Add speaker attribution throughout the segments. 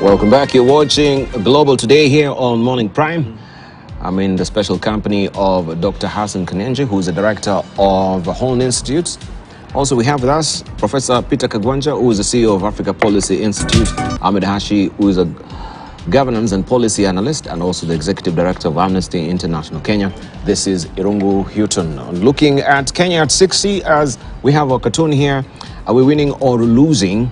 Speaker 1: Welcome back. You're watching Global Today here on Morning Prime. I'm in the special company of Dr. Hassan Kanenje, who is the director of Horn Institute. Also, we have with us Professor Peter Kagwanja, who is the CEO of Africa Policy Institute, Ahmed Hashi, who is a governance and policy analyst, and also the executive director of Amnesty International Kenya. This is Irungu Houghton. Looking at Kenya at 60, as we have our cartoon here, are we winning or losing?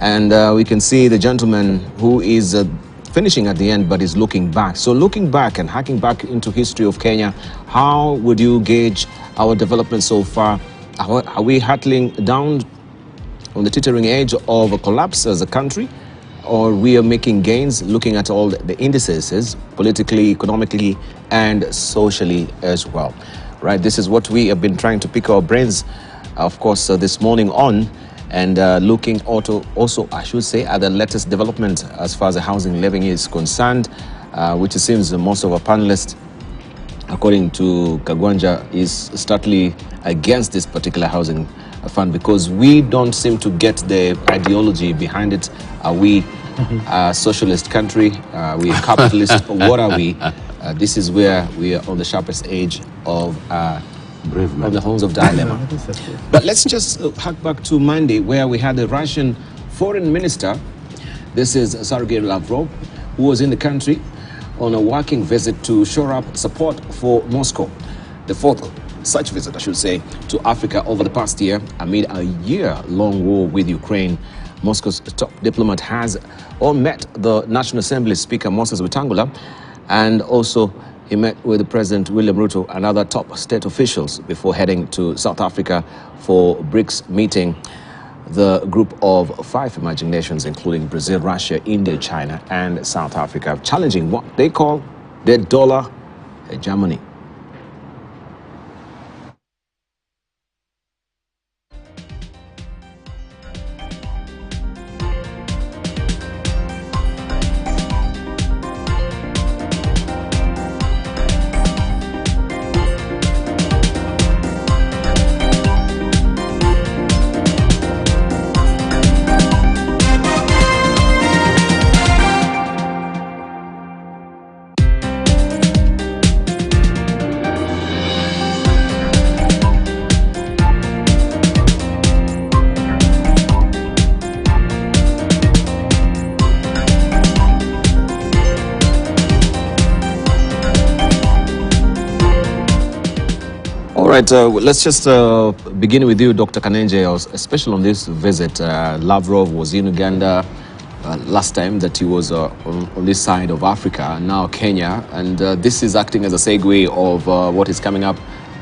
Speaker 1: And we can see the gentleman who is finishing at the end, but is looking back. So looking back and hacking back into history of Kenya, how would you gauge our development so far? Are we hurtling down on the teetering edge of a collapse as a country? Or we are making gains, looking at all the indices, politically, economically, and socially as well? Right, this is what we have been trying to pick our brains, of course, this morning on. And looking also, I should say, at the latest development as far as the housing levy is concerned, which it seems most of our panelists, according to Kagwanja, is starkly against this particular housing fund because we don't seem to get the ideology behind it. Are we a socialist country? Are we a capitalist? What are we? This is where we are on the sharpest edge of the horns of dilemma. But let's just hark back to Monday, where we had the Russian foreign minister, this is Sergei Lavrov, who was in the country on a working visit to shore up support for Moscow. The fourth such visit, I should say, to Africa over the past year amid a year-long war with Ukraine. Moscow's top diplomat has met the National Assembly Speaker Moses Wetangula, and also he met with the President William Ruto and other top state officials before heading to South Africa for BRICS meeting, the group of 5 emerging nations, including Brazil, Russia, India, China, and South Africa, challenging what they call their dollar hegemony. Right, let's just begin with you, Dr. Kanenje, especially on this visit. Lavrov was in Uganda last time that he was on this side of Africa, now Kenya, and this is acting as a segue of what is coming up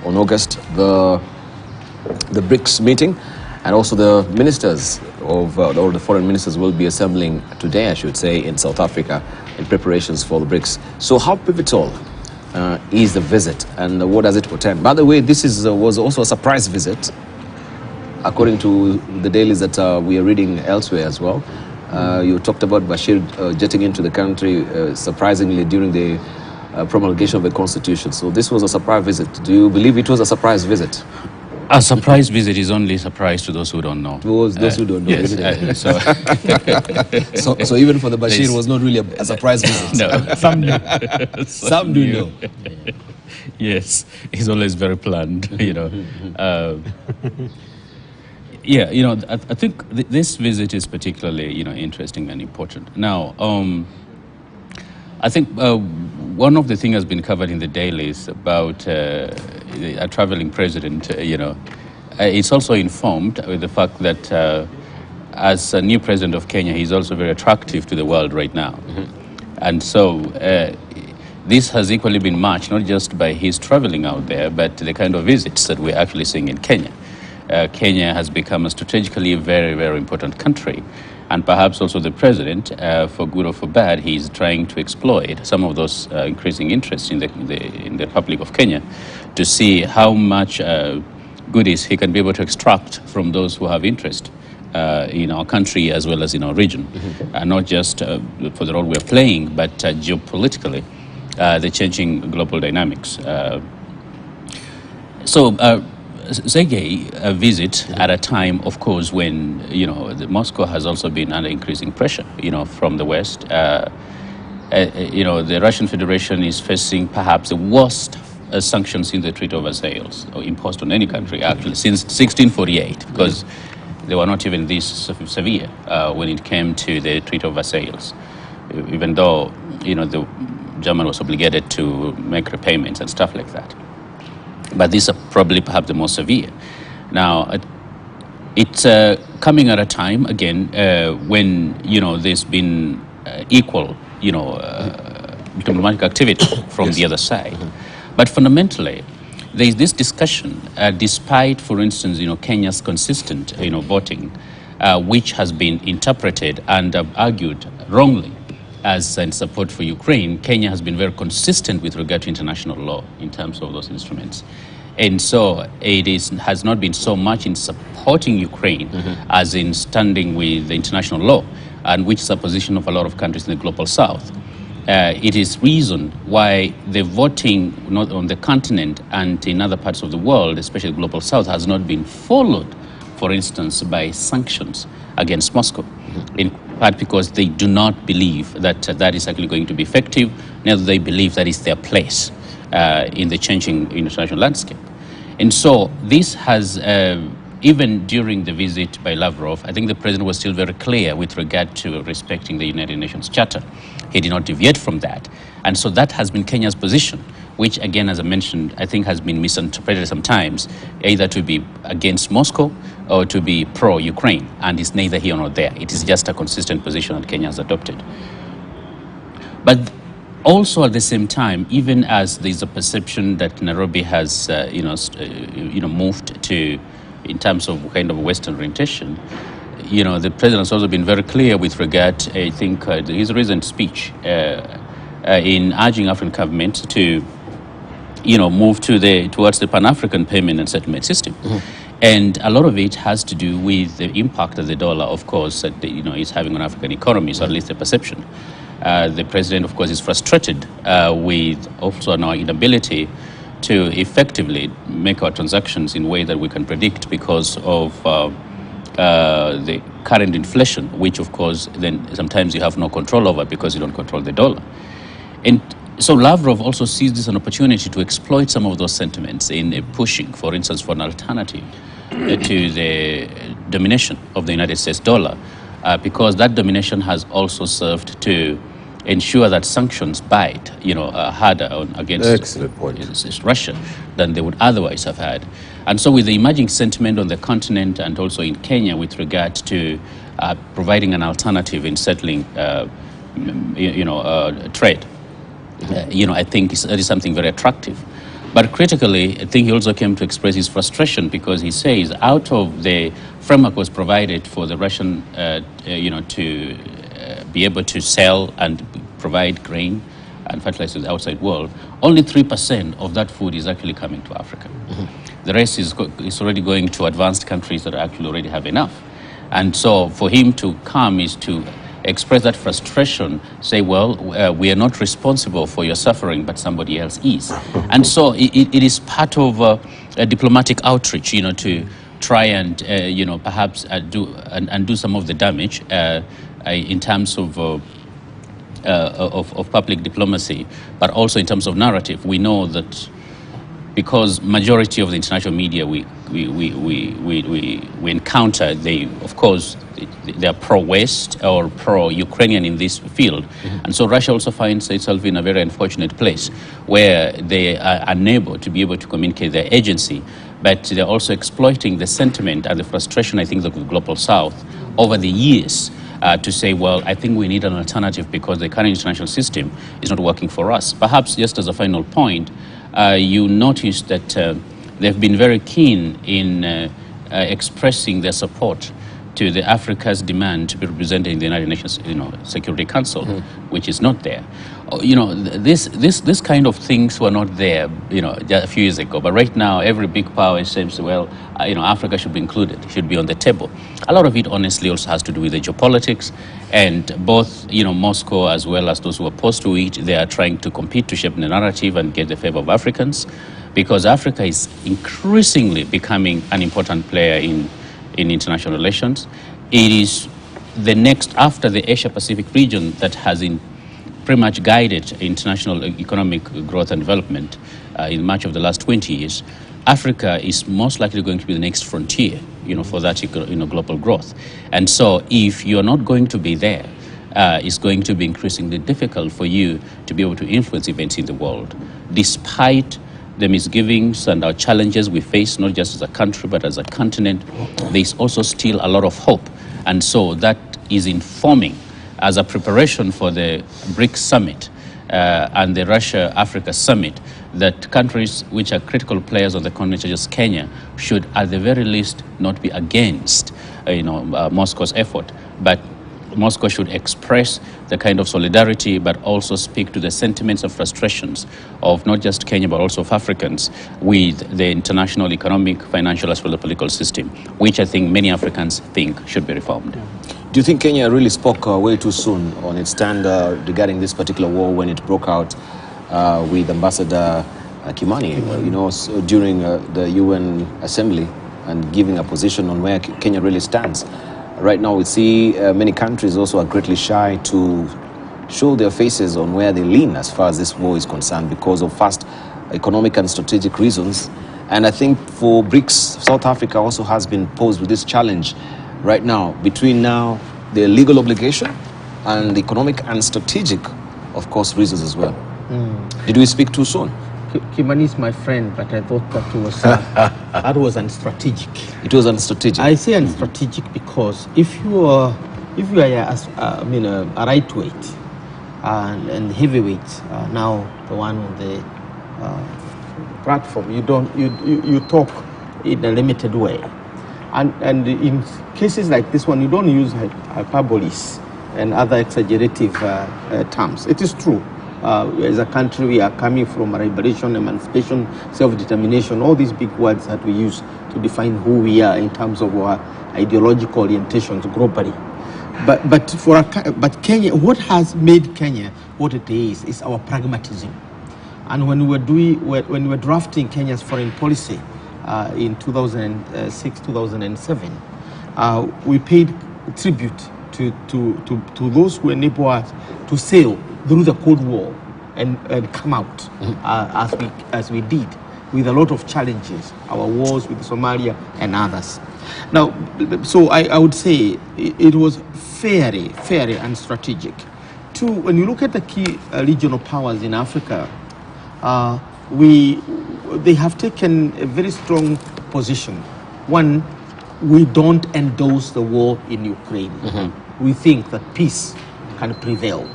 Speaker 1: on August, the BRICS meeting, and also the ministers of, or the foreign ministers will be assembling today, I should say, in South Africa in preparations for the BRICS. So how pivotal is the visit, and what does it portend? By the way, this was also a surprise visit, according to the dailies that we are reading elsewhere as well. You talked about Bashir jetting into the country surprisingly during the promulgation of the constitution. So this was a surprise visit. Do you believe it was a surprise visit?
Speaker 2: A surprise visit is only a surprise to those who don't know.
Speaker 1: Those who don't know.
Speaker 2: Yes,
Speaker 1: so even for the Bashir, it was not really a surprise visit.
Speaker 2: No.
Speaker 1: Some do know.
Speaker 2: Yes, he's always very planned, you know. Yeah, you know, I think this visit is particularly, you know, interesting and important. Now, I think one of the things has been covered in the dailies about a traveling president, you know, it's also informed with the fact that as a new president of Kenya, he's also very attractive to the world right now. And so this has equally been matched, not just by his traveling out there, but the kind of visits that we're actually seeing in Kenya. Kenya has become a strategically very, very important country. And perhaps also the president, for good or for bad, he's trying to exploit some of those increasing interests in the Republic of Kenya to see how much goodies he can be able to extract from those who have interest in our country as well as in our region. Not just for the role we're playing, but geopolitically, the changing global dynamics. Sergei visit at a time, of course, when Moscow has also been under increasing pressure, from the West. The Russian Federation is facing perhaps the worst sanctions in the Treaty of Versailles, or imposed on any country actually since 1648, because they were not even this severe when it came to the Treaty of Versailles, even though the German was obligated to make repayments and stuff like that. But these are probably perhaps the most severe. Now, it's coming at a time again when there's been equal diplomatic activity from the other side. But fundamentally, there is this discussion, despite, for instance, Kenya's consistent voting, which has been interpreted and argued wrongly as in support for Ukraine. Kenya has been very consistent with regard to international law in terms of those instruments. And so it has not been so much in supporting Ukraine as in standing with the international law, and which is a position of a lot of countries in the global south. It is reason why the voting not on the continent and in other parts of the world, especially the global south, has not been followed, for instance, by sanctions against Moscow, in part because they do not believe that that is actually going to be effective, neither they believe that is their place in the changing international landscape. And so this has, even during the visit by Lavrov, I think the president was still very clear with regard to respecting the United Nations Charter. He did not deviate from that. And so that has been Kenya's position, which again, as I mentioned, I think has been misinterpreted sometimes, either to be against Moscow or to be pro-Ukraine, and it's neither here nor there. It is just a consistent position that Kenya has adopted. But also at the same time, even as there's a perception that Nairobi has, moved to, in terms of kind of Western orientation, the president has also been very clear with regard, I think, his recent speech in urging African governments to, move towards the Pan-African payment and settlement system. And a lot of it has to do with the impact of the dollar, of course, that is having on African economies, or at least the perception. The president, of course, is frustrated with also our inability to effectively make our transactions in a way that we can predict because of the current inflation, which, of course, then sometimes you have no control over because you don't control the dollar. And so Lavrov also sees this as an opportunity to exploit some of those sentiments in pushing, for instance, for an alternative to the domination of the United States dollar, because that domination has also served to ensure that sanctions bite, harder against Russia than they would otherwise have had. And so with the emerging sentiment on the continent and also in Kenya with regard to providing an alternative in settling, trade, I think that is something very attractive. But critically, I think he also came to express his frustration because he says out of the framework was provided for the Russian, to be able to sell and provide grain and fertilizer to the outside world, only 3% of that food is actually coming to Africa. The rest is already going to advanced countries that actually already have enough. And so for him to come is to express that frustration, say, well, we are not responsible for your suffering, but somebody else is. And so it is part of a diplomatic outreach, to try and, perhaps do some of the damage in terms of public diplomacy, but also in terms of narrative. We know that because majority of the international media we encounter, they, of course, they are pro-West or pro-Ukrainian in this field. And so Russia also finds itself in a very unfortunate place where they are unable to be able to communicate their agency, but they're also exploiting the sentiment and the frustration, I think, of the global south over the years to say, well, I think we need an alternative because the current international system is not working for us. Perhaps just as a final point, you notice that they've been very keen in expressing their support to the Africa's demand to be represented in the United Nations, Security Council, which is not there. This kind of things were not there, just a few years ago. But right now, every big power says, well, Africa should be included, should be on the table. A lot of it, honestly, also has to do with the geopolitics, and both, Moscow as well as those who are opposed to it, they are trying to compete to shape the narrative and get the favor of Africans. because Africa is increasingly becoming an important player in international relations. It is the next after the Asia-Pacific region that has pretty much guided international economic growth and development in much of the last 20 years. Africa is most likely going to be the next frontier, for that, global growth. And so if you're not going to be there, it's going to be increasingly difficult for you to be able to influence events in the world, despite the misgivings and our challenges we face, not just as a country, but as a continent. There's also still a lot of hope. And so that is informing, as a preparation for the BRICS summit and the Russia-Africa summit, that countries which are critical players on the continent, such as Kenya, should at the very least not be against Moscow's effort, but Moscow should express the kind of solidarity, but also speak to the sentiments and frustrations of not just Kenya, but also of Africans with the international economic, financial, as well as political system, which I think many Africans think should be reformed.
Speaker 1: Do you think Kenya really spoke way too soon on its stand regarding this particular war when it broke out with Ambassador Kimani, during the UN Assembly, and giving a position on where Kenya really stands? Right now, we see many countries also are greatly shy to show their faces on where they lean as far as this war is concerned because of fast economic and strategic reasons. And I think for BRICS, South Africa also has been posed with this challenge right now between the legal obligation and the economic and strategic, of course, reasons as well. Did we speak too soon?
Speaker 3: Kimani is my friend, but I thought that was unstrategic.
Speaker 1: It was unstrategic.
Speaker 3: I say unstrategic because if you are a lightweight and heavyweight, now the one on the platform, you talk in a limited way, and in cases like this one, you don't use hyperboles and other exaggerative terms. It is true. As a country, we are coming from liberation, emancipation, self-determination, all these big words that we use to define who we are in terms of our ideological orientations globally. But Kenya, what has made Kenya what it is our pragmatism. And when we were drafting Kenya's foreign policy in 2006, 2007, we paid tribute to those who enable us to sail through the Cold War and come out as we did, with a lot of challenges, our wars with Somalia and others. Now, so I would say it was very unstrategic. Two, when you look at the key regional powers in Africa, they have taken a very strong position. One, we don't endorse the war in Ukraine. We think that peace can prevail.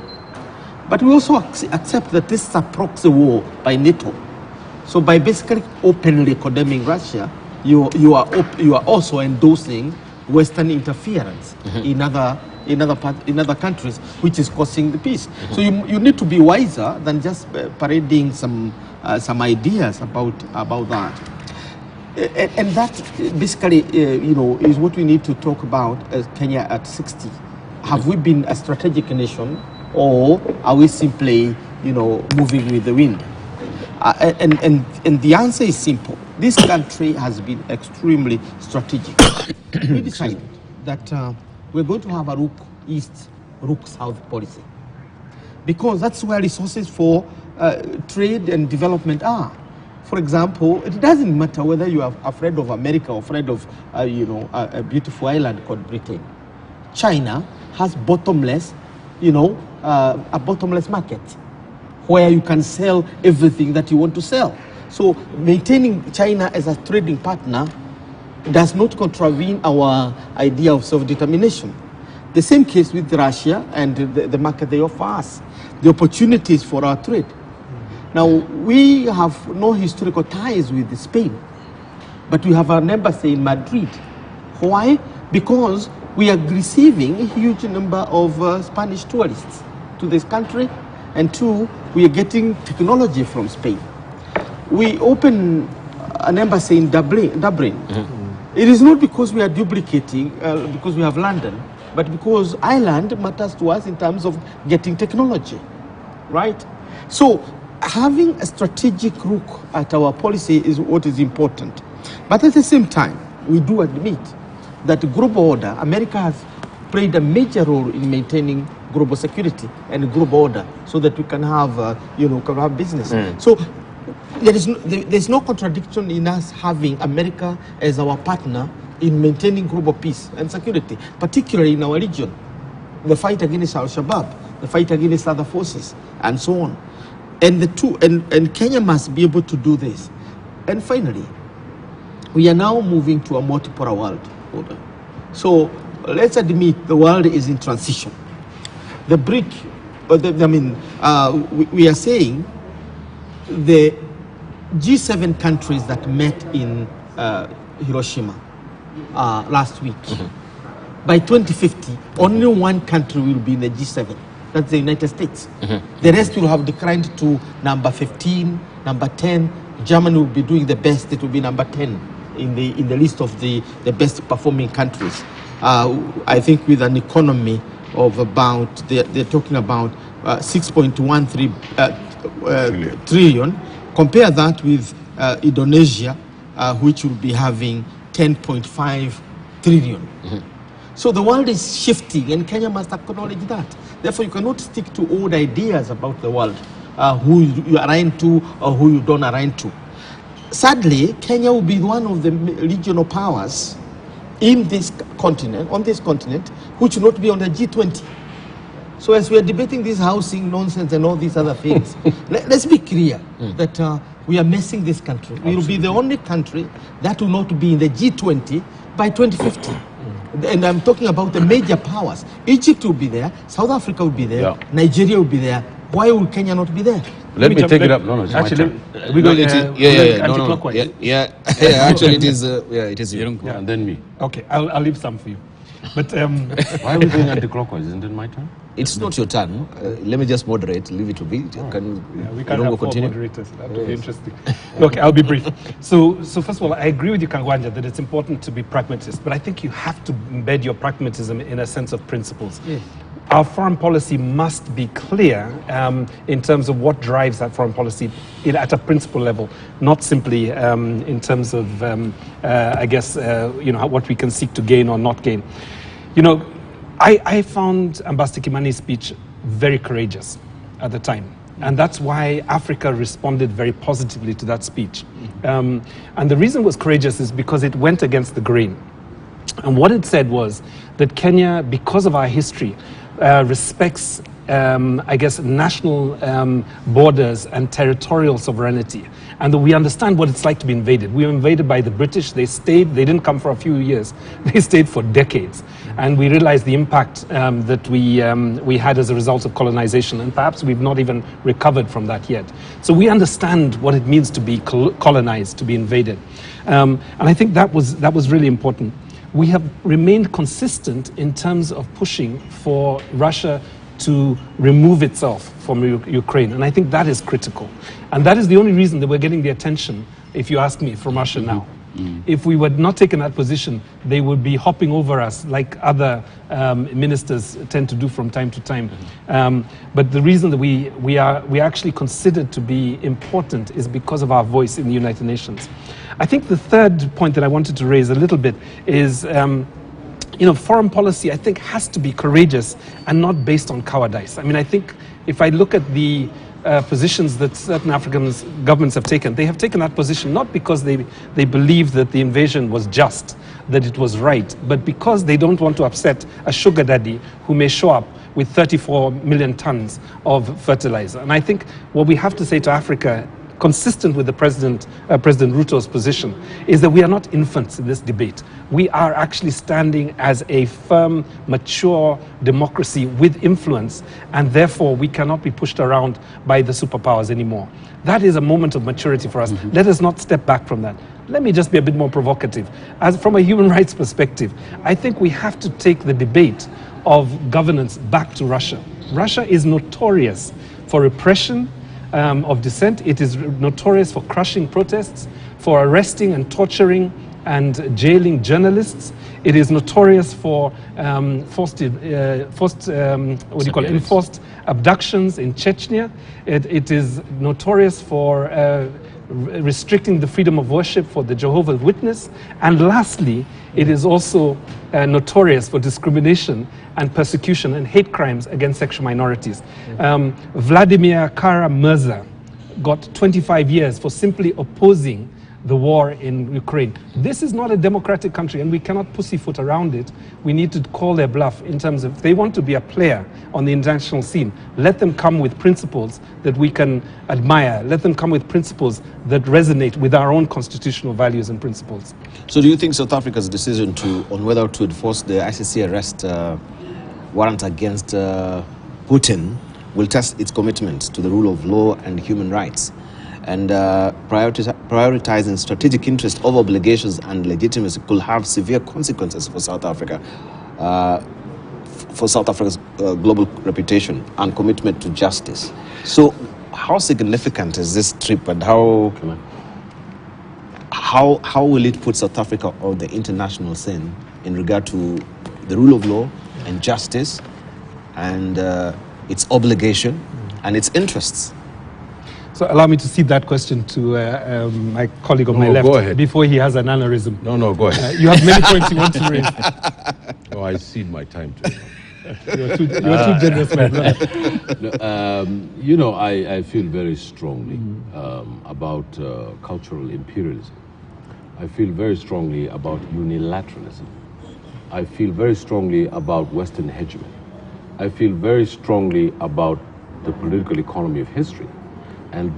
Speaker 3: But we also accept that this is a proxy war by NATO. So by basically openly condemning Russia, you are also endorsing Western interference in other countries, which is causing the peace. So you need to be wiser than just parading some ideas about that. And that basically, is what we need to talk about as Kenya at 60. Have we been a strategic nation, or are we simply, moving with the wind? And the answer is simple. This country has been extremely strategic. We decided that we're going to have a Rook East, Rook South policy, because that's where resources for trade and development are. For example, it doesn't matter whether you are afraid of America or afraid of, a beautiful island called Britain. China has bottomless, a bottomless market where you can sell everything that you want to sell. So maintaining China as a trading partner does not contravene our idea of self-determination. The same case with Russia and the market they offer us, the opportunities for our trade. Now, we have no historical ties with Spain, but we have an embassy in Madrid. Why? Because we are receiving a huge number of Spanish tourists to this country, and two, we are getting technology from Spain. We open an embassy in Dublin. It is not because we are duplicating, because we have London, but because Ireland matters to us in terms of getting technology, right? So having a strategic look at our policy is what is important. But at the same time, we do admit that global order, America has played a major role in maintaining global security and global order so that we can have, can have business. So there's no contradiction in us having America as our partner in maintaining global peace and security, particularly in our region. The fight against Al-Shabaab, the fight against other forces, and so on. And and Kenya must be able to do this. And finally, we are now moving to a multipolar world order. So let's admit the world is in transition. The BRIC, we are saying the G7 countries that met in Hiroshima last week, by 2050, only one country will be in the G7. That's the United States. The rest will have declined to number 15, number 10. Germany will be doing the best. It will be number 10 in the list of the best performing countries. I think with an economy of about, they're talking about 6.13 trillion. Compare that with Indonesia, which will be having 10.5 trillion. So the world is shifting, and Kenya must acknowledge that. Therefore, you cannot stick to old ideas about the world, who you align to or who you don't align to. Sadly, Kenya will be one of the regional powers in this continent, which will not be on the G20. So as we are debating this housing nonsense and all these other things, let's be clear that we are messing this country. We will be the only country that will not be in the G20 by 2050. And I'm talking about the major powers. Egypt will be there, South Africa will be there, Nigeria will be there. Why will Kenya not be there?
Speaker 4: Let me take it up. No, actually, we go.
Speaker 1: Actually, it is. It is you.
Speaker 4: Yeah, and then me.
Speaker 5: Okay, I'll leave some for you. But
Speaker 4: why are we going anti-clockwise? Isn't it my turn?
Speaker 1: It's not your turn. Let me just moderate. Leave it to be.
Speaker 5: We can have four moderators. That would be interesting. Okay, I'll be brief. So first of all, I agree with you, Kangwanja, that it's important to be pragmatist. But I think you have to embed your pragmatism in a sense of principles. Yeah. Our foreign policy must be clear in terms of what drives that foreign policy at a principle level, not simply in terms of, what we can seek to gain or not gain. I found Ambassador Kimani's speech very courageous at the time. And that's why Africa responded very positively to that speech. And the reason it was courageous is because it went against the grain. And what it said was that Kenya, because of our history, respects, national borders and territorial sovereignty. And that we understand what it's like to be invaded. We were invaded by the British. They stayed. They didn't come for a few years. They stayed for decades. And we realized the impact that we had as a result of colonization. And perhaps we've not even recovered from that yet. So we understand what it means to be colonized, to be invaded. And I think that was really important. We have remained consistent in terms of pushing for Russia to remove itself from Ukraine. And I think that is critical. And that is the only reason that we're getting the attention, if you ask me, from Russia now. If we were not taking that position, they would be hopping over us like other ministers tend to do from time to time. But the reason that we are actually considered to be important is because of our voice in the United Nations. I think the third point that I wanted to raise a little bit is foreign policy, I think, has to be courageous and not based on cowardice. I mean, I think if I look at the positions that certain African governments have taken, they have taken that position not because they believe that the invasion was just, that it was right, but because they don't want to upset a sugar daddy who may show up with 34 million tons of fertilizer. And I think what we have to say to Africa, consistent with the President Ruto's position, is that we are not infants in this debate. We are actually standing as a firm, mature democracy with influence, and therefore we cannot be pushed around by the superpowers anymore. That is a moment of maturity for us. Let us not step back from that. Let me just be a bit more provocative. As from a human rights perspective, I think we have to take the debate of governance back to Russia. Russia is notorious for repression of dissent. It is notorious for crushing protests, for arresting and torturing and jailing journalists. It is notorious for enforced abductions in Chechnya. It is notorious for restricting the freedom of worship for the Jehovah's Witness. And lastly, it is also notorious for discrimination and persecution and hate crimes against sexual minorities. Vladimir Kara-Murza got 25 years for simply opposing the war in Ukraine. This is not a democratic country, and we cannot pussyfoot around it. We need to call their bluff in terms of, if they want to be a player on the international scene, let them come with principles that we can admire. Let them come with principles that resonate with our own constitutional values and principles.
Speaker 1: So do you think South Africa's decision on whether to enforce the ICC arrest warrant against Putin will test its commitment to the rule of law and human rights, and prioritizing strategic interest over obligations and legitimacy could have severe consequences for South Africa, for South Africa's global reputation and commitment to justice? So how significant is this trip, and how will it put South Africa on the international scene in regard to the rule of law and justice and its obligation and its interests?
Speaker 5: So allow me to cede that question to my colleague on my left
Speaker 4: go ahead.
Speaker 5: before he has an aneurysm.
Speaker 4: No, go ahead.
Speaker 5: You have many points you want to raise.
Speaker 4: No, I cede my time to you.
Speaker 5: You're too generous, my brother.
Speaker 4: You know, I feel very strongly about cultural imperialism. I feel very strongly about unilateralism. I feel very strongly about Western hegemony. I feel very strongly about the political economy of history, and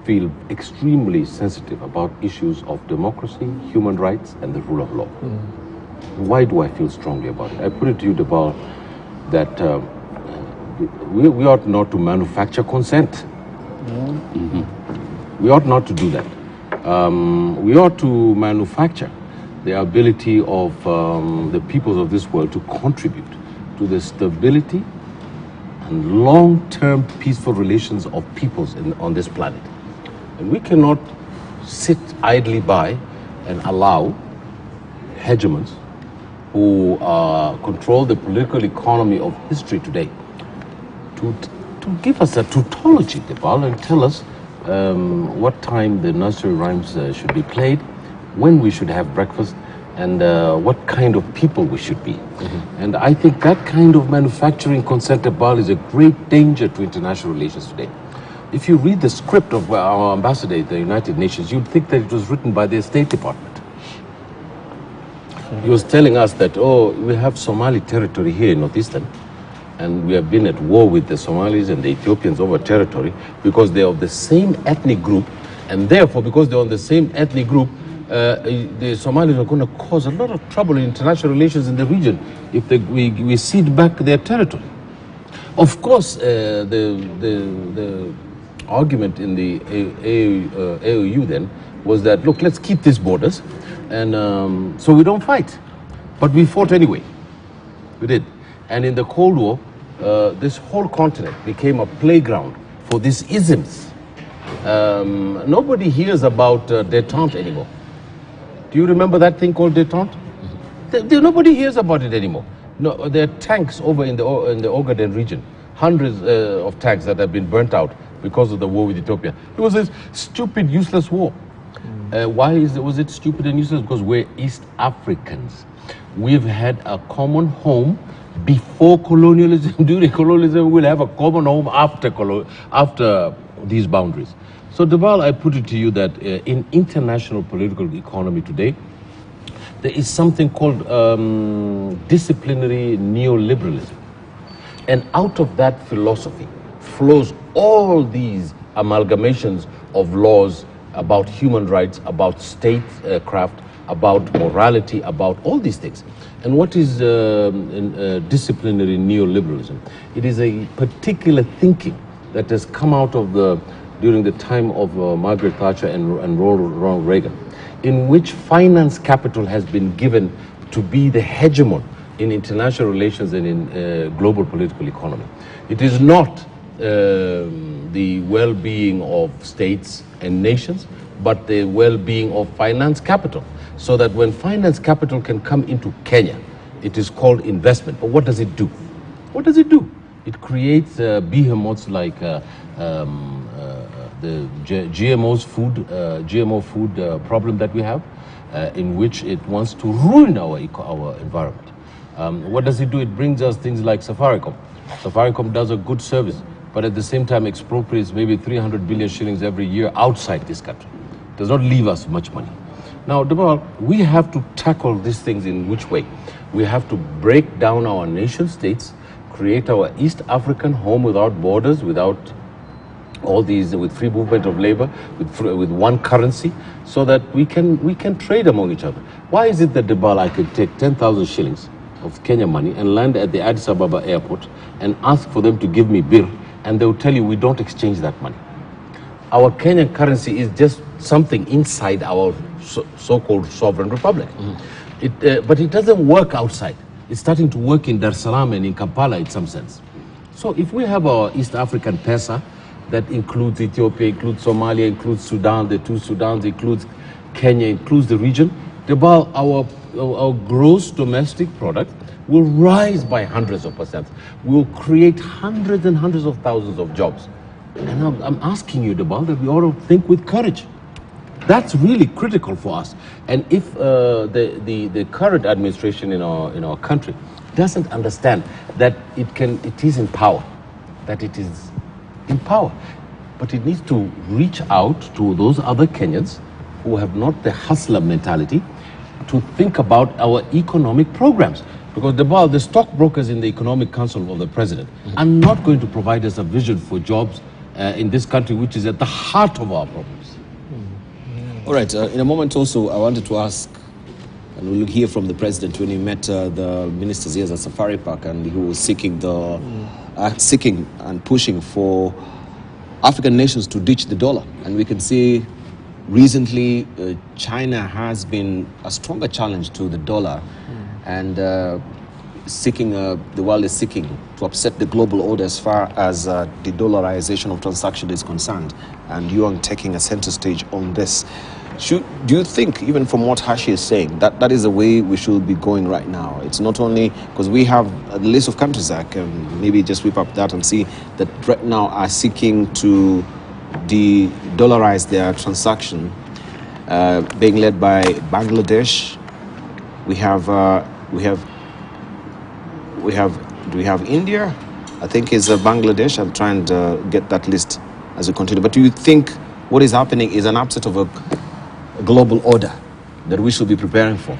Speaker 4: feel extremely sensitive about issues of democracy, human rights, and the rule of law. Why do I feel strongly about it? I put it to you, Debal, that we ought not to manufacture consent. We ought not to do that. We ought to manufacture the ability of the peoples of this world to contribute to the stability and long-term peaceful relations of peoples on this planet. And we cannot sit idly by and allow hegemons who control the political economy of history today to give us a tautology, Debal, and tell us what time the nursery rhymes should be played, when we should have breakfast, and what kind of people we should be. And I think that kind of manufacturing consent, Debal, is a great danger to international relations today. If you read the script of our ambassador at the United Nations, you'd think that it was written by the State Department. He was telling us that, oh, we have Somali territory here in Northeastern, and we have been at war with the Somalis and the Ethiopians over territory because they're of the same ethnic group, and therefore, because they're on the same ethnic group, the Somalis are going to cause a lot of trouble in international relations in the region if we cede back their territory. Of course, the argument in the AOU then was that, look, let's keep these borders, and so we don't fight. But we fought anyway. We did. And in the Cold War, this whole continent became a playground for these isms. Nobody hears about détente anymore. Do you remember that thing called détente? Nobody hears about it anymore. No, there are tanks over in the Ogaden region, hundreds of tanks that have been burnt out because of the war with Ethiopia. It was a stupid, useless war. Why was it stupid and useless? Because we're East Africans. We've had a common home before colonialism. During colonialism, we'll have a common home after these boundaries. So, Debal, I put it to you that in international political economy today, there is something called disciplinary neoliberalism. And out of that philosophy flows all these amalgamations of laws about human rights, about statecraft, about morality, about all these things. And what is disciplinary neoliberalism? It is a particular thinking that has come out of during the time of Margaret Thatcher and Ronald Reagan, in which finance capital has been given to be the hegemon in international relations and in global political economy. It is not the well-being of states and nations, but the well-being of finance capital. so that when finance capital can come into Kenya, it is called investment. But what does it do? What does it do? It creates behemoths like the GMO food problem that we have, in which it wants to ruin our environment. What does it do? It brings us things like Safaricom. Safaricom does a good service, but at the same time expropriates maybe 300 billion shillings every year outside this country. Does not leave us much money. Now, Dabal, we have to tackle these things in which way? We have to break down our nation states, create our East African home without borders, without all these, with free movement of labor, with one currency, so that we can trade among each other. Why is it that, Dabal, I could take 10,000 shillings of Kenya money and land at the Addis Ababa airport and ask for them to give me birr, and they will tell you we don't exchange that money? Our Kenyan currency is just something inside our so-called sovereign republic. But it doesn't work outside. It's starting to work in Dar es Salaam and in Kampala in some sense. So if we have our East African pesa that includes Ethiopia, includes Somalia, includes Sudan, the two Sudans, includes Kenya, includes the region, our gross domestic product will rise by hundreds of %. We will create hundreds and hundreds of thousands of jobs. And I'm asking you, Dabal, that we ought to think with courage. That's really critical for us. And if the current administration in our country doesn't understand that it is in power, but it needs to reach out to those other Kenyans who have not the hustler mentality to think about our economic programs. Because the stockbrokers in the Economic Council of the President are not going to provide us a vision for jobs in this country, which is at the heart of our problems.
Speaker 1: All right, in a moment also, I wanted to ask, and we'll hear from the president when he met the ministers here at Safari Park, and he was seeking and pushing for African nations to ditch the dollar. And we can see recently China has been a stronger challenge to the dollar, and the world is seeking to upset the global order as far as the dollarization of transaction is concerned, and you are taking a center stage on this. Do you think, even from what Hashi is saying, that is the way we should be going right now? It's not only because we have a list of countries that can maybe just whip up that and see that right now are seeking to de-dollarize their transaction, being led by Bangladesh. Do we have India? I think it's Bangladesh. I'm trying to get that list as we continue. But do you think what is happening is an upset of a global order that we should be preparing for?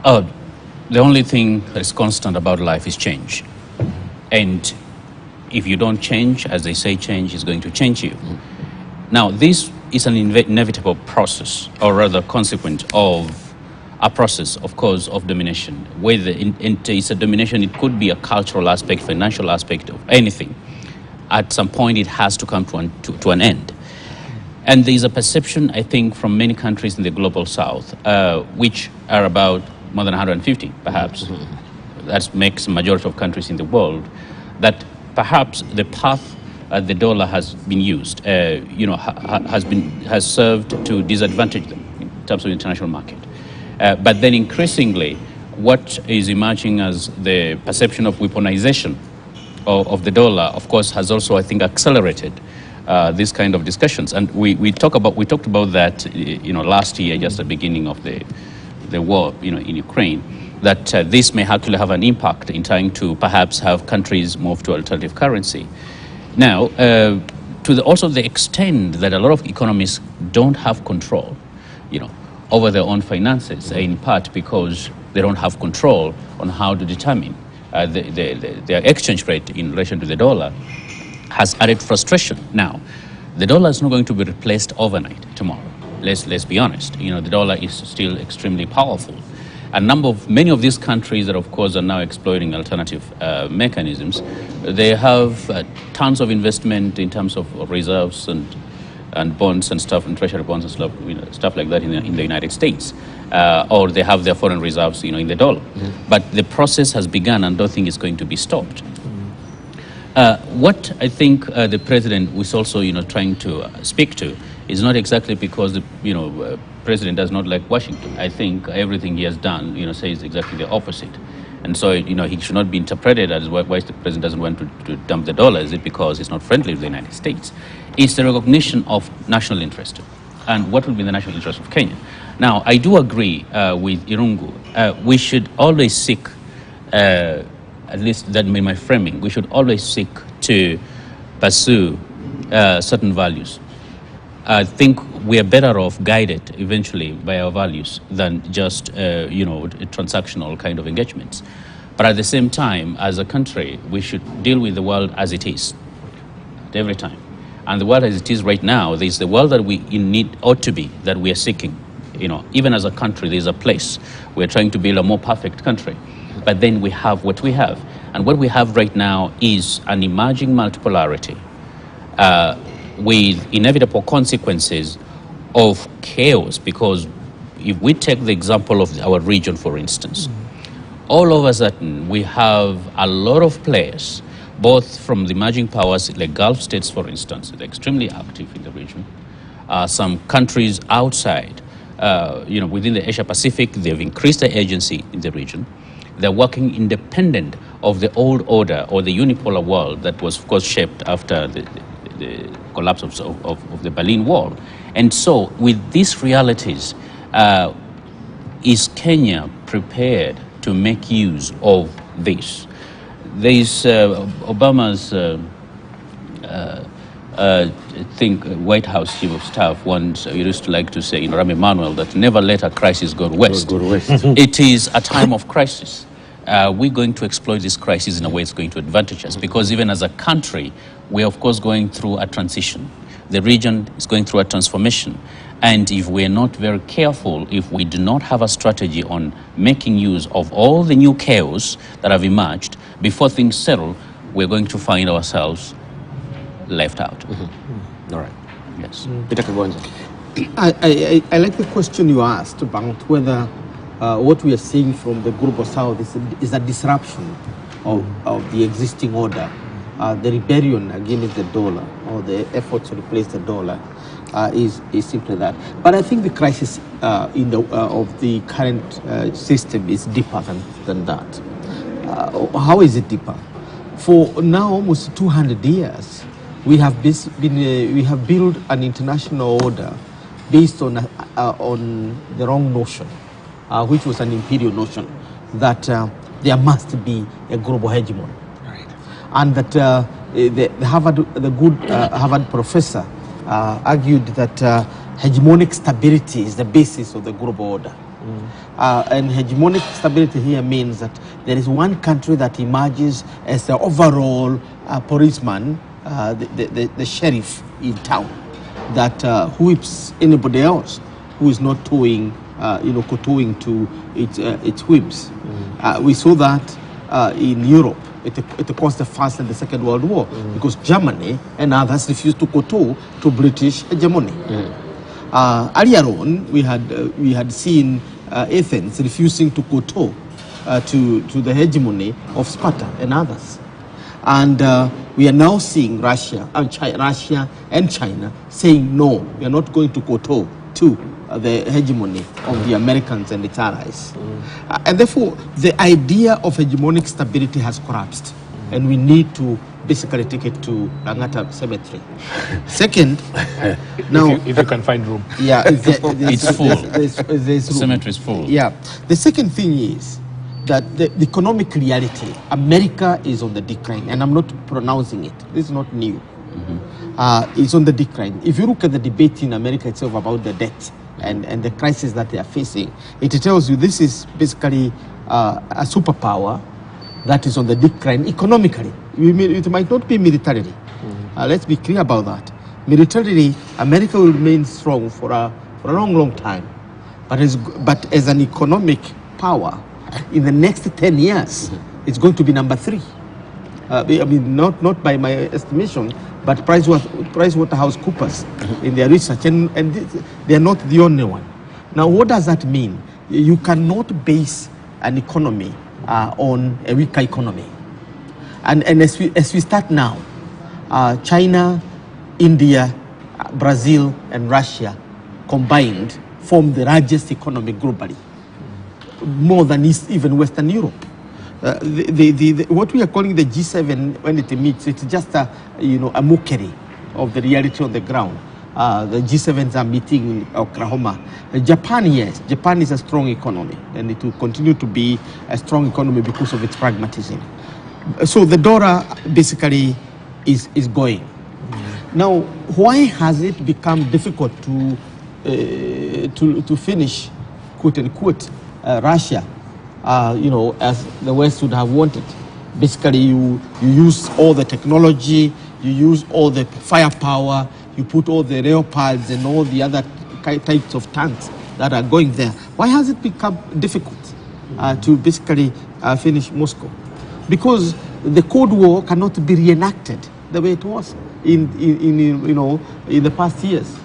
Speaker 2: The only thing that is constant about life is change. And if you don't change, as they say, change is going to change you. Now, this is an inevitable process, or rather consequent of a process, of course, of domination. Whether it's a domination, it could be a cultural aspect, financial aspect of anything. At some point, it has to come to an end. And there's a perception, I think, from many countries in the global south, which are about more than 150, perhaps. That makes a majority of countries in the world, that perhaps the path the dollar has been used, has served to disadvantage them in terms of international market. But then increasingly, what is emerging as the perception of weaponization of the dollar, of course, has also, I think, accelerated these kind of discussions. And we talked about that, last year, just at the beginning of the war, in Ukraine, that this may actually have an impact in trying to perhaps have countries move to alternative currency. Now, also the extent that a lot of economies don't have control, over their own finances, in part because they don't have control on how to determine their exchange rate in relation to the dollar, has added frustration. Now, the dollar is not going to be replaced overnight tomorrow. Let's be honest. The dollar is still extremely powerful. Many of these countries that, of course, are now exploiting alternative mechanisms, they have tons of investment in terms of reserves and bonds and stuff, and treasury bonds and stuff like that in the United States, or they have their foreign reserves, in the dollar. But the process has begun, and I don't think it's going to be stopped. What I think the president was also, trying to speak to is not exactly because president does not like Washington. I think everything he has done, says exactly the opposite. And so, he should not be interpreted as why the president doesn't want to dump the dollar. Is it because he's not friendly with the United States? It's the recognition of national interest. And what will be the national interest of Kenya? Now, I do agree with Irungu. We should always seek, at least that in my framing, we should always seek to pursue certain values. I think we are better off guided eventually by our values than just, transactional kind of engagements. But at the same time, as a country, we should deal with the world as it is at every time. And the world as it is right now, there's the world that we ought to be, that we are seeking. Even as a country, there's a place. We're trying to build a more perfect country. But then we have what we have. And what we have right now is an emerging multipolarity with inevitable consequences of chaos. Because if we take the example of our region, for instance, all of a sudden we have a lot of players, both from the emerging powers, like Gulf states, for instance, they're extremely active in the region. Some countries outside, within the Asia Pacific, they've increased their agency in the region. They're working independent of the old order or the unipolar world that was, of course, shaped after the collapse of the Berlin Wall. And so, with these realities, is Kenya prepared to make use of this? There's Obama's, White House chief of staff once used to like to say, Rahm Emanuel, that never let a crisis go west. It is a time of crisis. We're going to exploit this crisis in a way it's going to advantage us, because even as a country, we're of course going through a transition. The region is going through a transformation. And if we're not very careful, if we do not have a strategy on making use of all the new chaos that have emerged, before things settle, we're going to find ourselves left out.
Speaker 1: All right.
Speaker 2: Yes.
Speaker 1: Peter Kagonja.
Speaker 3: I like the question you asked about whether what we are seeing from the Global South is a disruption of the existing order, the rebellion against the dollar, or the effort to replace the dollar. Is simply that. But I think the crisis of the current system is deeper than that. How is it deeper? For now almost 200 years, we have built an international order based on the wrong notion, which was an imperial notion, that there must be a global hegemon, right? And that the Harvard professor argued that hegemonic stability is the basis of the global order. And hegemonic stability here means that there is one country that emerges as the overall policeman, the sheriff in town, that whips anybody else who is not kowtowing to its whims. We saw that in Europe. It caused the First and the Second World War, because Germany and others refused to kowtow to British hegemony. Earlier on, we had seen Athens refusing to kowtow to the hegemony of Sparta and others. And we are now seeing Russia and China saying, no, we are not going to kowtow to the hegemony of the Americans and its allies. And therefore, the idea of hegemonic stability has collapsed. And we need to basically take it to Langata Cemetery. Second, now...
Speaker 5: If you can find room.
Speaker 3: Yeah,
Speaker 2: it's full.
Speaker 3: There's
Speaker 2: The cemetery is full.
Speaker 3: Yeah. The second thing is that the economic reality, America is on the decline. And I'm not pronouncing it. This is not new. It's on the decline. If you look at the debate in America itself about the debt and the crisis that they are facing, it tells you this is basically a superpower that is on the decline economically. It might not be militarily. Let's be clear about that. Militarily, America will remain strong for a long time. But as an economic power, in the next 10 years, it's going to be number 3. Not by my estimation, but PricewaterhouseCoopers in their research, and they are not the only one. Now, what does that mean? You cannot base an economy on a weaker economy. And as we start now, China, India, Brazil, and Russia combined form the largest economy globally, more than even Western Europe. What we are calling the G7 when it meets, it's just a mockery of the reality on the ground. The G7s are meeting in Oklahoma. Japan, yes, Japan is a strong economy, and it will continue to be a strong economy because of its pragmatism. So the dollar basically is going. Now, why has it become difficult to finish, quote unquote, Russia? As the West would have wanted. Basically, you use all the technology, you use all the firepower, you put all the Leopards and all the other types of tanks that are going there. Why has it become difficult to basically finish Moscow? Because the Cold War cannot be reenacted the way it was in the past years.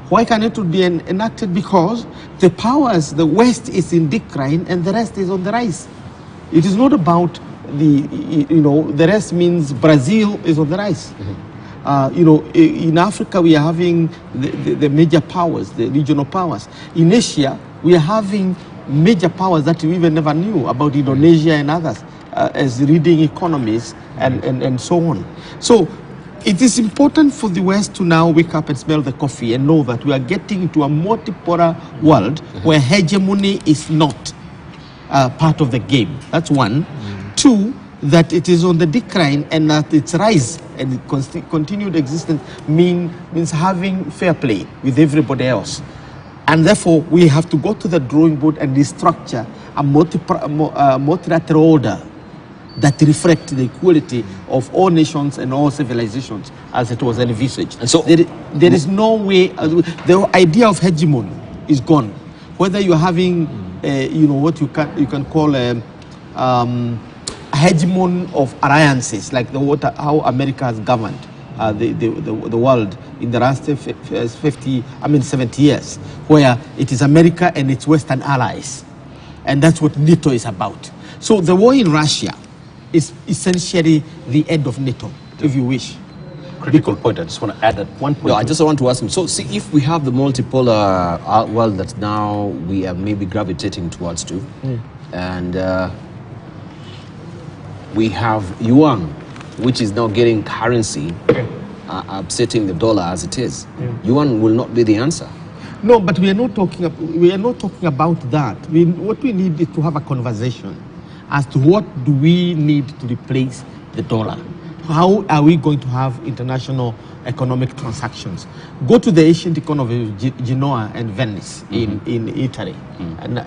Speaker 3: Why can it be enacted? Because the powers, the West is in decline and the rest is on the rise. It is not about the rest means Brazil is on the rise. In Africa we are having the major powers, the regional powers. In Asia we are having major powers that we even never knew about, Indonesia and others, as leading economies and so on. So it is important for the West to now wake up and smell the coffee and know that we are getting into a multipolar world where hegemony is not part of the game. That's one. Two, that it is on the decline and that its rise and continued existence means having fair play with everybody else. And therefore, we have to go to the drawing board and restructure a multilateral order that reflect the equality of all nations and all civilizations as it was envisaged. And so there is no way, the idea of hegemony is gone. Whether you're having, what you can call a hegemon of alliances, like how America has governed the world in the last 70 years, where it is America and its Western allies. And that's what NATO is about. So the war in Russia is essentially the end of NATO, if you wish.
Speaker 4: Critical point. I just want to add that one point.
Speaker 1: No, I just want to ask him. So, see, if we have the multipolar world that now we are maybe gravitating towards too, and we have yuan, which is now getting currency, upsetting the dollar as it is. Yuan will not be the answer.
Speaker 3: No, but we are not talking about that. What we need is to have a conversation as to what do we need to replace the dollar. How are we going to have international economic transactions? Go to the ancient economy of Genoa and Venice in Italy and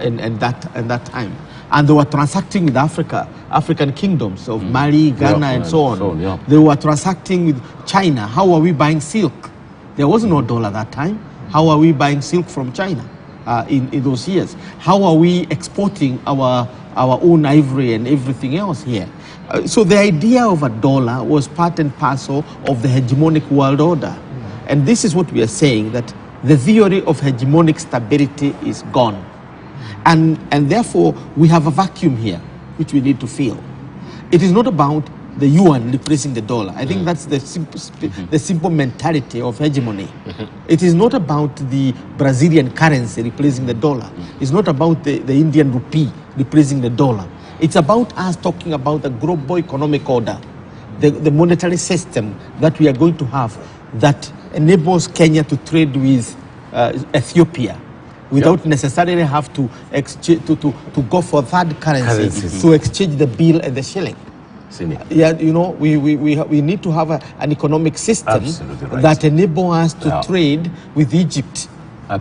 Speaker 3: that time. And they were transacting with African kingdoms of Mali, Ghana, and so on. They were transacting with China. How are we buying silk? There was no dollar that time. How are we buying silk from China in those years? How are we exporting our own ivory and everything else here? So the idea of a dollar was part and parcel of the hegemonic world order. And this is what we are saying, that the theory of hegemonic stability is gone. And therefore, we have a vacuum here, which we need to fill. It is not about the yuan replacing the dollar. I think that's the simple mentality of hegemony. It is not about the Brazilian currency replacing the dollar. It's not about the Indian rupee replacing the dollar. It's about us talking about the global economic order, the monetary system that we are going to have that enables Kenya to trade with Ethiopia without necessarily have to exchange, to go for third currency to exchange the bill and the shilling. Yeah, we need to have an economic system that enable us to trade with Egypt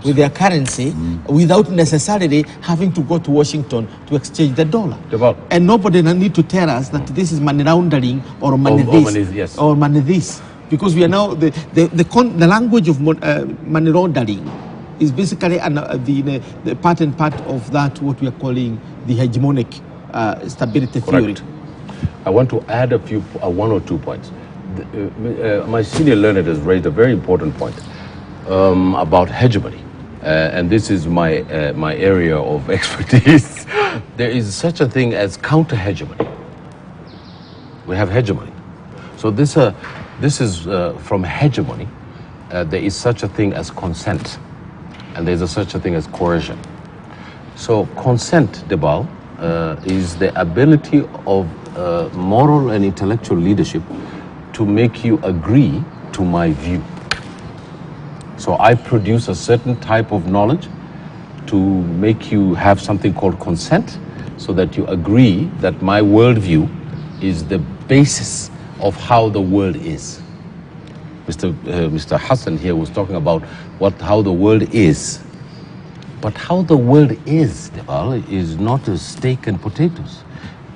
Speaker 3: with their currency without necessarily having to go to Washington to exchange the dollar. And nobody need to tell us that this is money laundering or money this or money this, because we are now the language of money laundering is basically the part and part of that what we are calling the hegemonic stability theory.
Speaker 4: I want to add one or two points. My senior learned has raised a very important point about hegemony, and this is my area of expertise. There is such a thing as counter-hegemony. We have hegemony. So this is from hegemony. There is such a thing as consent. and there's such a thing as coercion. So consent, Debal, is the ability of moral and intellectual leadership to make you agree to my view. So I produce a certain type of knowledge to make you have something called consent, so that you agree that my worldview is the basis of how the world is. Mr. Hassan here was talking about how the world is. But how the world is, Debal, is not a steak and potatoes.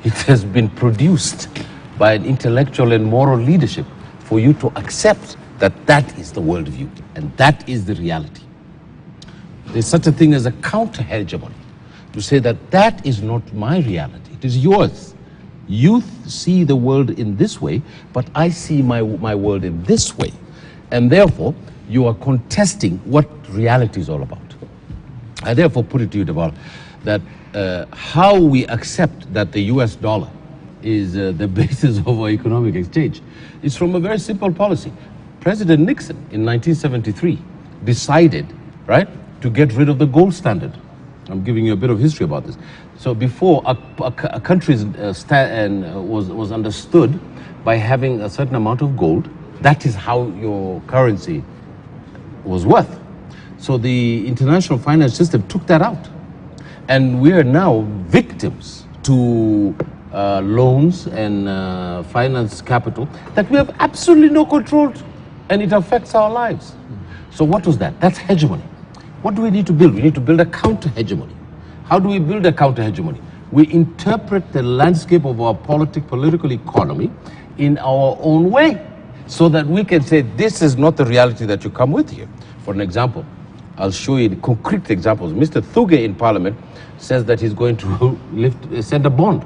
Speaker 4: It has been produced by an intellectual and moral leadership for you to accept that that is the worldview and that is the reality. There's such a thing as a counter-hegemony, to say that that is not my reality, it is yours. You see the world in this way, but I see my world in this way. And therefore, you are contesting what reality is all about. I therefore put it to you, Debal, that how we accept that the US dollar is the basis of our economic exchange is from a very simple policy. President Nixon in 1973 decided, right, to get rid of the gold standard. I'm giving you a bit of history about this. So before, a country's was understood by having a certain amount of gold. That is how your currency was worth. So the international finance system took that out. And we are now victims to loans and finance capital that we have absolutely no control to, and it affects our lives. So what was that? That's hegemony. What do we need to build? We need to build a counter-hegemony. How do we build a counter-hegemony? We interpret the landscape of our political economy in our own way, so that we can say, this is not the reality that you come with here. For an example, I'll show you the concrete examples. Mr. Thuge in Parliament says that he's going to send a bond.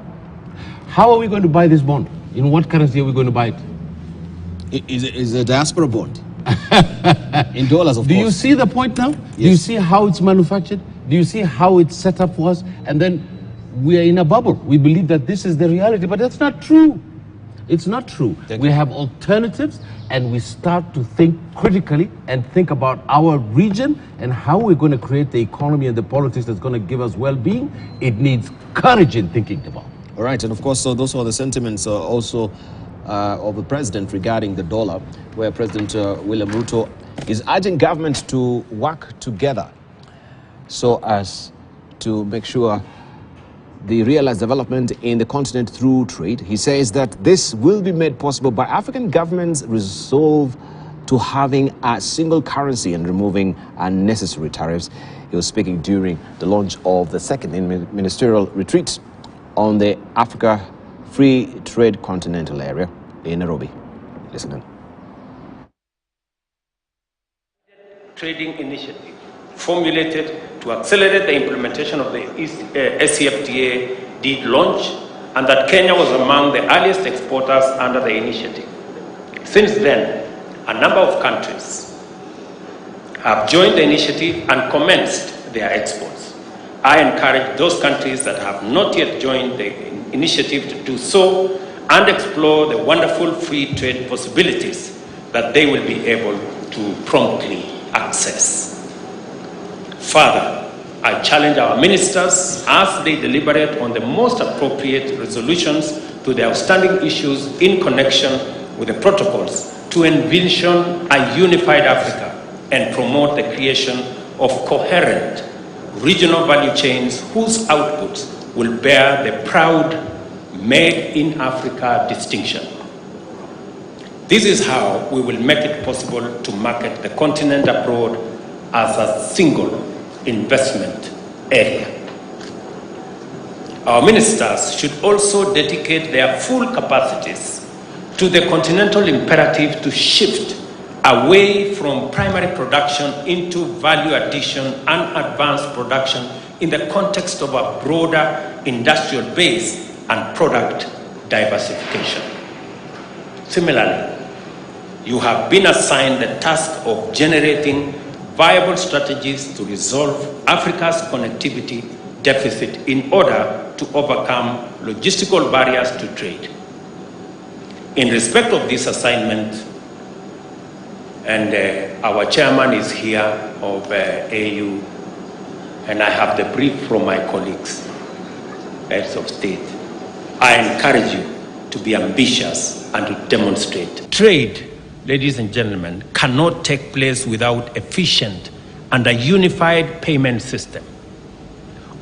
Speaker 4: How are we going to buy this bond? In what currency are we going to buy it?
Speaker 1: Is a diaspora bond. In dollars, of course.
Speaker 4: Do you see the point now? Yes. Do you see how it's manufactured? Do you see how it's set up for us? And then we are in a bubble. We believe that this is the reality, but that's not true. It's not true. We have alternatives, and we start to think critically and think about our region and how we're going to create the economy and the politics that's going to give us well-being. It needs courage in thinking about.
Speaker 1: All right, and of course, so those are the sentiments also of the president regarding the dollar, where President William Ruto is urging government to work together so as to make sure they realize development in the continent through trade. He says that this will be made possible by African governments' resolve to having a single currency and removing unnecessary tariffs. He was speaking during the launch of the second ministerial retreat on the Africa Free Trade Continental Area in Nairobi. Listen in.
Speaker 6: Trading initiative formulated to accelerate the implementation of the SCFTA did launch, and that Kenya was among the earliest exporters under the initiative. Since then, a number of countries have joined the initiative and commenced their exports. I encourage those countries that have not yet joined the initiative to do so and explore the wonderful free trade possibilities that they will be able to promptly access. Further, I challenge our ministers as they deliberate on the most appropriate resolutions to the outstanding issues in connection with the protocols to envision a unified Africa and promote the creation of coherent regional value chains whose outputs will bear the proud Made in Africa distinction. This is how we will make it possible to market the continent abroad as a single investment area. Our ministers should also dedicate their full capacities to the continental imperative to shift away from primary production into value addition and advanced production in the context of a broader industrial base and product diversification. Similarly, you have been assigned the task of generating viable strategies to resolve Africa's connectivity deficit in order to overcome logistical barriers to trade. In respect of this assignment, And our chairman is here of AU, and I have the brief from my colleagues, heads of state. I encourage you to be ambitious and to demonstrate. Trade, ladies and gentlemen, cannot take place without efficient and a unified payment system.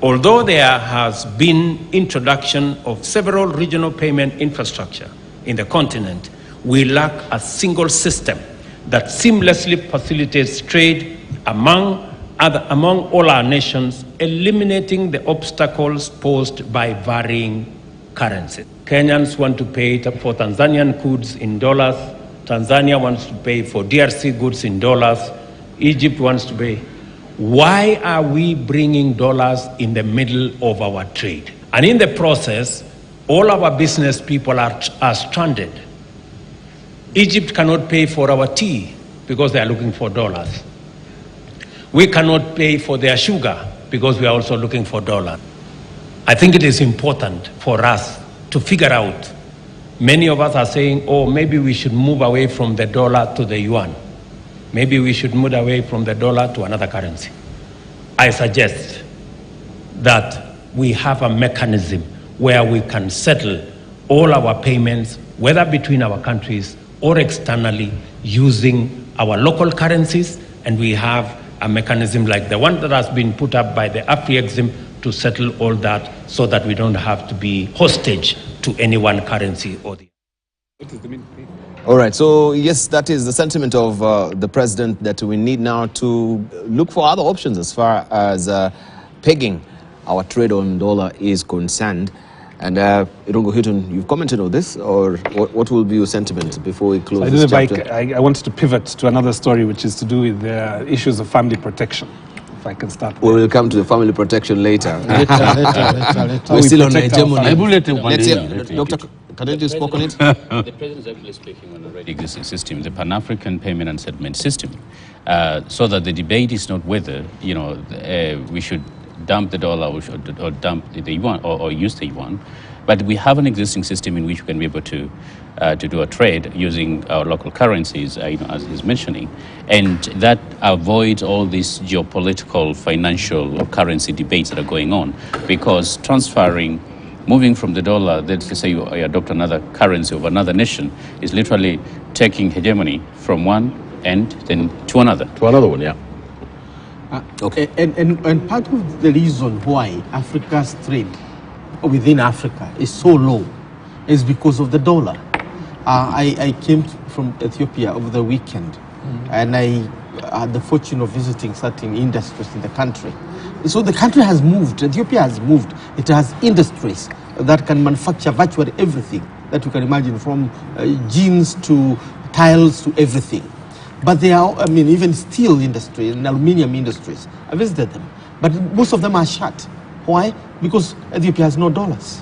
Speaker 6: Although there has been introduction of several regional payment infrastructure in the continent, we lack a single system that seamlessly facilitates trade among all our nations, eliminating the obstacles posed by varying currencies. Kenyans want to pay for Tanzanian goods in dollars. Tanzania wants to pay for DRC goods in dollars. Egypt wants to pay. Why are we bringing dollars in the middle of our trade? And in the process, all our business people are stranded. Egypt cannot pay for our tea because they are looking for dollars. We cannot pay for their sugar because we are also looking for dollars. I think it is important for us to figure out. Many of us are saying, oh, maybe we should move away from the dollar to the yuan. Maybe we should move away from the dollar to another currency. I suggest that we have a mechanism where we can settle all our payments, whether between our countries or externally, using our local currencies, and we have a mechanism like the one that has been put up by the Afrexim to settle all that, so that we don't have to be hostage to any one currency or the other.
Speaker 1: All right, so yes, that is the sentiment of the president, that we need now to look for other options as far as pegging our trade on dollar is concerned. And Irungu Hilton, you've commented on this, or what will be your sentiment before we close this chapter?
Speaker 5: I wanted to pivot to another story, which is to do with the issues of family protection. If I can start.
Speaker 1: We will come to the family protection later.
Speaker 3: Later.
Speaker 1: We're still on hegemony.
Speaker 4: Let's
Speaker 1: hear Dr. Kanenje spoke on it.
Speaker 2: The president is actually speaking on a already existing system, the Pan-African Payment and Settlement System, so that the debate is not whether we should dump the dollar or dump the yuan or use the yuan, but we have an existing system in which we can be able to do a trade using our local currencies, as he's mentioning, and that avoids all these geopolitical, financial, or currency debates that are going on, because moving from the dollar, let's say you adopt another currency of another nation, is literally taking hegemony from one end then to another.
Speaker 4: To another one, yeah.
Speaker 3: Okay. And part of the reason why Africa's trade within Africa is so low is because of the dollar. I came from Ethiopia over the weekend, and I had the fortune of visiting certain industries in the country. So the country has moved, Ethiopia has moved. It has industries that can manufacture virtually everything that you can imagine, from jeans to tiles to everything. But they are, even steel industry and aluminium industries. I visited them, but most of them are shut. Why? Because Ethiopia has no dollars.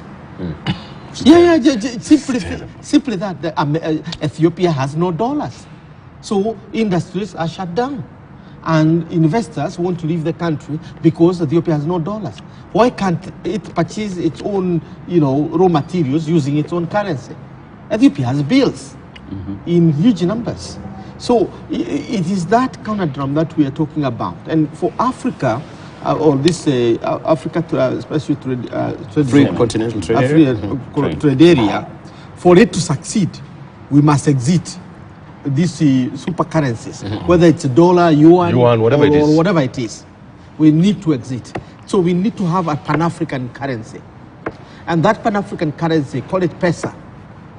Speaker 3: Simply that. Ethiopia has no dollars. So industries are shut down. And investors want to leave the country because Ethiopia has no dollars. Why can't it purchase its own, raw materials using its own currency? Ethiopia has bills in huge numbers. So it is that conundrum that we are talking about. And for Africa, or this Africa, especially
Speaker 1: free continental
Speaker 3: trade area, for it to succeed, we must exit these super currencies, whether it's dollar, yuan,
Speaker 4: whatever it is.
Speaker 3: Or whatever it is. We need to exit. So we need to have a Pan-African currency. And that Pan-African currency, call it Pesa,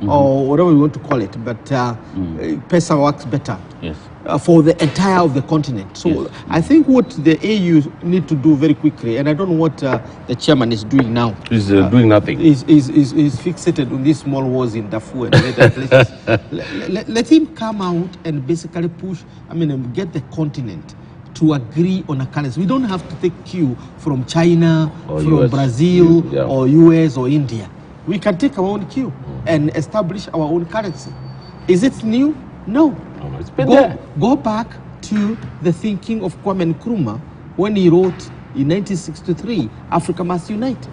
Speaker 3: or whatever we want to call it, but Pesa works better.
Speaker 2: Yes.
Speaker 3: For the entire of the continent. So yes. I think what the AU need to do very quickly, and I don't know what the chairman is doing now.
Speaker 4: He's doing nothing.
Speaker 3: Is fixated on these small wars in Darfur and other places. Let him come out and basically push, get the continent to agree on a currency. We don't have to take cue from China, or from US. Brazil, or US or India. We can take our own cue and establish our own currency. Is it new? No.
Speaker 4: It's been there.
Speaker 3: Go back to the thinking of Kwame Nkrumah when he wrote in 1963, Africa Must Unite.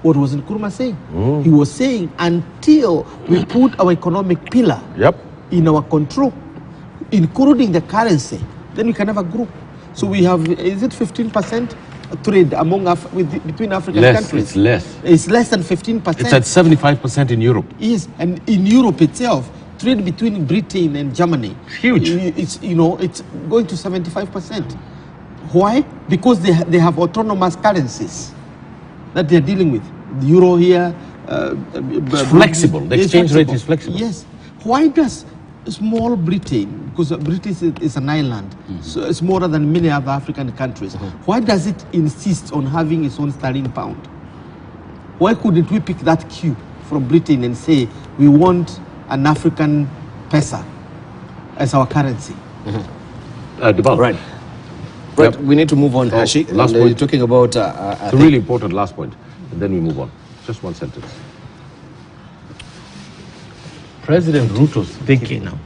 Speaker 3: What was Nkrumah saying? He was saying, until we put our economic pillar in our control, including the currency, then we can have a group. So we have, is it 15% trade among between African countries?
Speaker 4: It's less.
Speaker 3: It's less than 15%.
Speaker 4: It's at 75% in Europe.
Speaker 3: Yes, and in Europe itself, trade between Britain and Germany,
Speaker 4: Huge.
Speaker 3: It's it's going to 75%. Why? Because they have autonomous currencies that they are dealing with. The euro here.
Speaker 4: It's flexible. The exchange rate is flexible.
Speaker 3: Yes. Why does small Britain, because Britain is an island, so it's smaller than many other African countries, why does it insist on having its own sterling pound? Why couldn't we pick that cue from Britain and say we want an African pesa as our currency?
Speaker 4: Dibal.
Speaker 1: Right. But we need to move on, Hashi.
Speaker 4: Last
Speaker 1: And,
Speaker 4: point.
Speaker 1: You're talking about...
Speaker 4: It's a really important last point, and then we move on. Just one sentence. President Ruto's thinking
Speaker 3: now.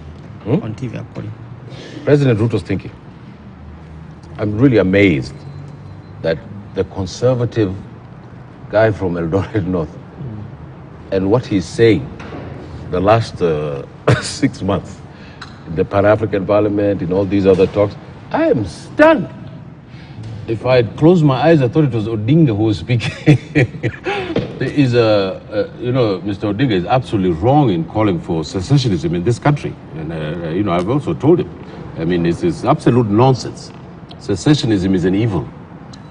Speaker 3: On TV, I'm calling.
Speaker 4: President Ruto's thinking. I'm really amazed that the conservative guy from Eldoret North and what he's saying the last 6 months in the Pan-African Parliament, in all these other talks, I am stunned. If I had closed my eyes, I thought it was Odinga who was speaking. There is Mr. Odinga is absolutely wrong in calling for secessionism in this country. And, I've also told him, I mean, it's absolute nonsense. Secessionism is an evil.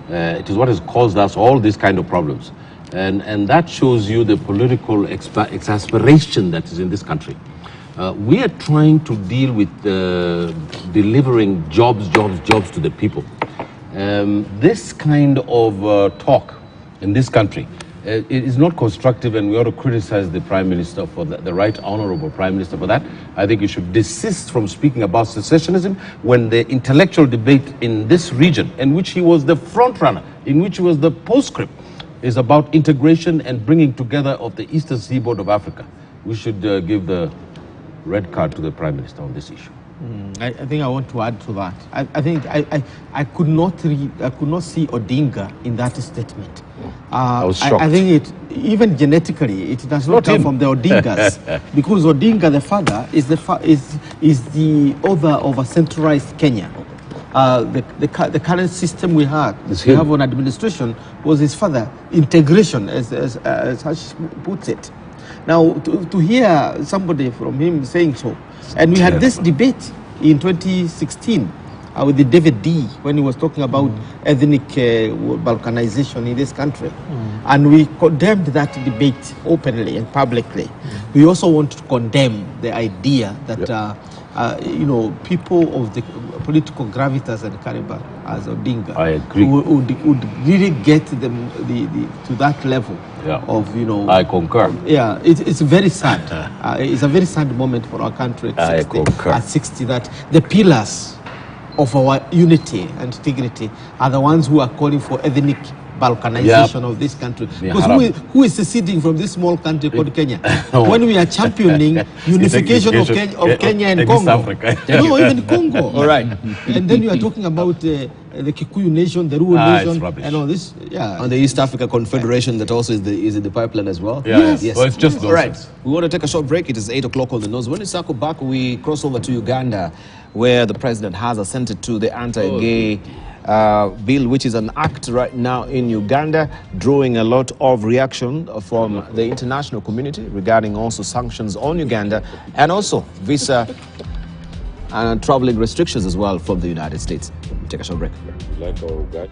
Speaker 4: It is what has caused us all these kind of problems. And that shows you the political exasperation that is in this country. We are trying to deal with delivering jobs to the people. This kind of talk in this country, it is not constructive, and we ought to criticize the Prime Minister for that, the Right Honorable Prime Minister for that. I think he should desist from speaking about secessionism when the intellectual debate in this region, in which he was the front runner, in which he was the postscript, is about integration and bringing together of the eastern seaboard of Africa. We should give the red card to the Prime Minister on this issue.
Speaker 3: I think I want to add to that. I think I could not see Odinga in that statement.
Speaker 4: I was shocked.
Speaker 3: I think even genetically it does not come from the Odingas, because Odinga, the father, is the author of a centralized Kenya. The current system we have on administration was his father. Integration, as Hash puts it. Now, to hear somebody from him saying so, and we had this debate in 2016 with the David D when he was talking about ethnic balkanization in this country, and we condemned that debate openly and publicly. We also want to condemn the idea that people of the political gravitas and caliber as Odinga,
Speaker 4: I agree,
Speaker 3: would really get them to that level of
Speaker 4: I concur.
Speaker 3: Yeah, it's very sad. It's a very sad moment for our country
Speaker 4: I concur.
Speaker 3: at 60 that the pillars of our unity and integrity are the ones who are calling for ethnic balkanization of this country. Because who is seceding from this small country called Kenya? When we are championing unification of Kenya and Congo.
Speaker 4: Africa.
Speaker 3: No, even Congo.
Speaker 1: All right.
Speaker 3: And then you are talking about the Kikuyu nation, the Luo nation, and all this. Yeah.
Speaker 1: On the East Africa Confederation, that also is in the pipeline as well.
Speaker 4: Yes. Well, it's just
Speaker 1: All right.
Speaker 4: nonsense.
Speaker 1: We want to take a short break. It is 8 o'clock on the nose. When we circle back, we cross over to Uganda, where the president has assented to the anti-gay bill, which is an act right now in Uganda, drawing a lot of reaction from the international community regarding also sanctions on Uganda and also visa and traveling restrictions as well from the United States. Take a short break.
Speaker 4: Like our guy.